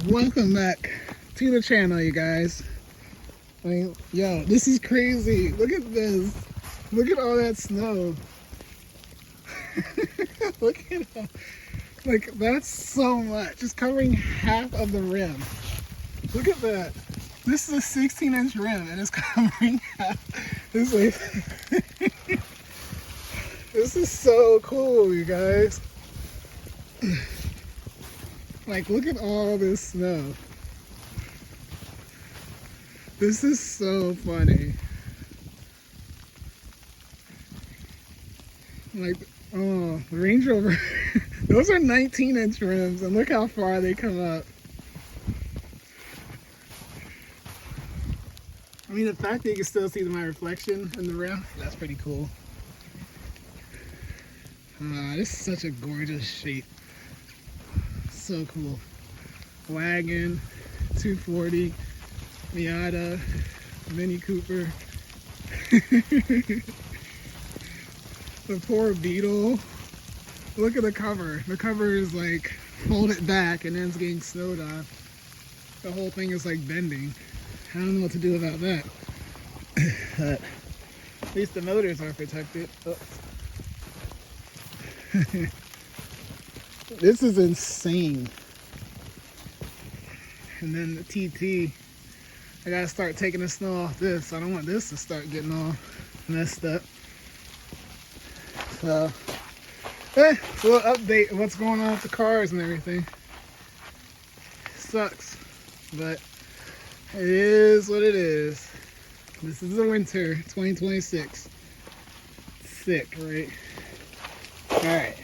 Welcome back to the channel, you guys. I mean, yo, this is crazy. Look at this. Look at all that snow. Look at all. Like, that's so much. It's covering half of the rim. Look at that. This is a 16-inch rim and it's covering half. This is so cool, you guys. Like, look at all this snow. This is so funny. Like, oh, the Range Rover. Those are 19-inch rims, and look how far they come up. I mean, the fact that you can still see my reflection in the rim, that's pretty cool. This is such a gorgeous shape. So cool. Wagon, 240, Miata, Mini Cooper. The poor Beetle. Look at the cover. The cover is like folded back and then it's getting snowed on. The whole thing is like bending. I don't know what to do about that. But at least the motors are protected. Oh. This is insane. And then the TT, I gotta start taking the snow off this. I don't want this to start getting all messed up. So, it's a little update of what's going on with the cars and everything. Sucks, but it is what it is. This is the winter 2026. Sick, right? All right.